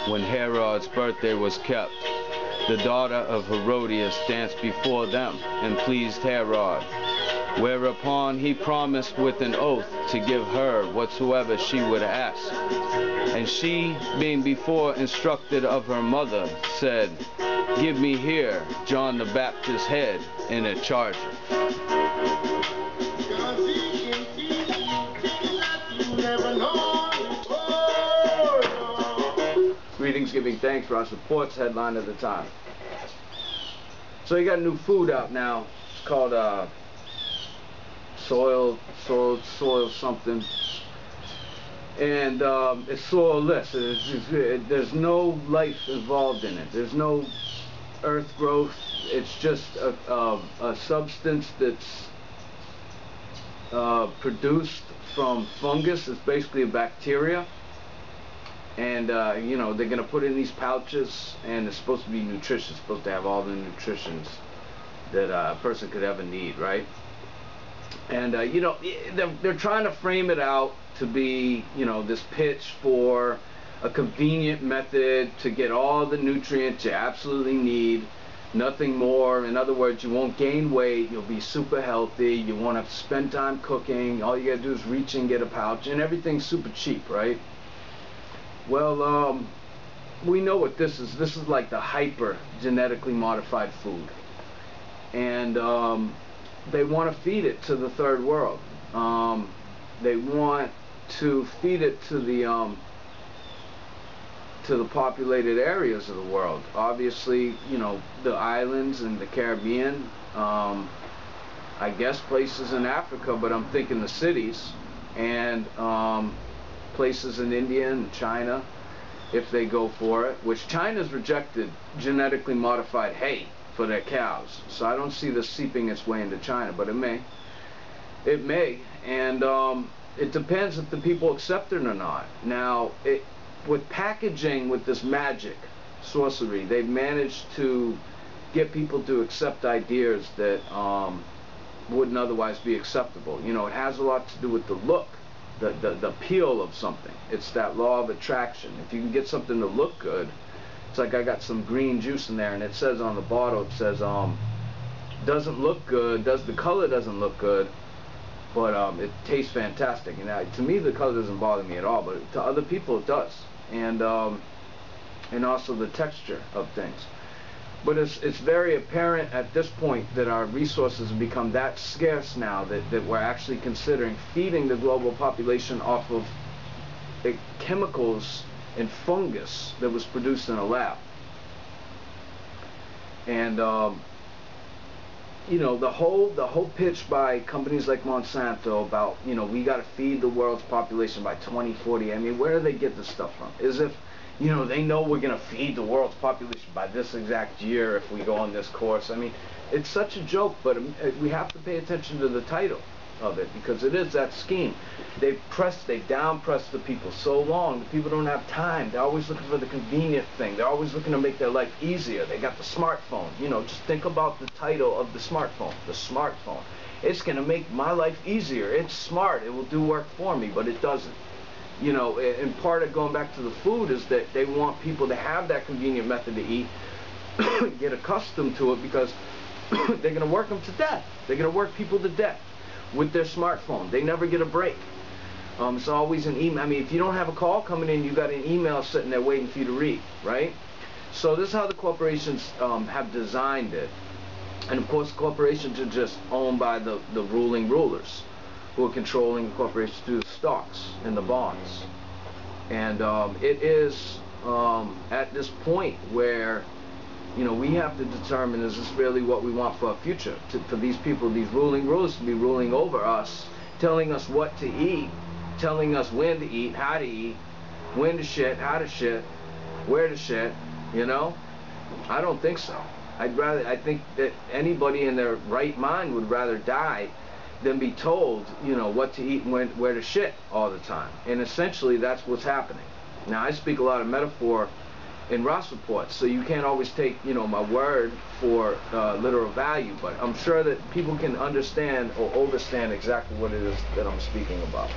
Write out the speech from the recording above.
When Herod's birthday was kept, the daughter of Herodias danced before them and pleased Herod, whereupon he promised with an oath to give her whatsoever she would ask. And she, being before instructed of her mother, said, "Give me here John the Baptist's head in a charger." Greetings, giving thanks for our supports, headline of the time. So you got new food out now. It's called soil something, and it's soilless. There's no life involved in it. There's no earth growth. It's just a substance that's produced from fungus. It's basically a bacteria. And you know, they're gonna put it in these pouches, and it's supposed to be nutritious. It's supposed to have all the nutritions that a person could ever need, right? And you know, they're trying to frame it out to be, you know, this pitch for a convenient method to get all the nutrients you absolutely need, nothing more. In other words, you won't gain weight, you'll be super healthy, you won't have to spend time cooking, all you gotta do is reach and get a pouch, and everything's super cheap, right? Well, we know what this is. This is like the hyper genetically modified food, and they want to feed it to the third world. They want to feed it to the populated areas of the world. Obviously, you know, the islands and the Caribbean, I guess places in Africa, but I'm thinking the cities, and places in India and China, if they go for it, which China's rejected genetically modified hay for their cows, so I don't see this seeping its way into China, but it may, and it depends if the people accept it or not. Now, with packaging, with this magic sorcery, they've managed to get people to accept ideas that wouldn't otherwise be acceptable. You know, it has a lot to do with the look, the appeal of something. It's that law of attraction. If you can get something to look good, it's like I got some green juice in there, and it says on the bottle, it says doesn't look good, the color doesn't look good, but it tastes fantastic. And to me, the color doesn't bother me at all, but to other people it does, and also the texture of things. But it's very apparent at this point that our resources have become that scarce now that we're actually considering feeding the global population off of chemicals and fungus that was produced in a lab. And you know, the whole pitch by companies like Monsanto about, you know, we got to feed the world's population by 2040. I mean, where do they get this stuff from? As if, you know, they know we're going to feed the world's population by this exact year if we go on this course. I mean, it's such a joke, but we have to pay attention to the title of it, because it is that scheme. They've down-pressed the people so long, the people don't have time. They're always looking for the convenient thing. They're always looking to make their life easier. They got the smartphone. You know, just think about the title of the smartphone. The smartphone. It's going to make my life easier. It's smart. It will do work for me, but it doesn't. You know, and part of going back to the food is that they want people to have that convenient method to eat, get accustomed to it, because they're going to work them to death. They're going to work people to death with their smartphone. They never get a break. It's always an email. I mean, if you don't have a call coming in, you got an email sitting there waiting for you to read, right? So this is how the corporations have designed it. And of course, corporations are just owned by the ruling rulers, who are controlling the corporations through the stocks and the bonds. And it is at this point where, you know, we have to determine, is this really what we want for our future? For these people, these ruling rulers, to be ruling over us, telling us what to eat, telling us when to eat, how to eat, when to shit, how to shit, where to shit, you know? I don't think so. I think that anybody in their right mind would rather die than be told, you know, what to eat and where to shit all the time. And essentially, that's what's happening. Now, I speak a lot of metaphor in Ross reports, so you can't always take, you know, my word for literal value, but I'm sure that people can understand or understand exactly what it is that I'm speaking about.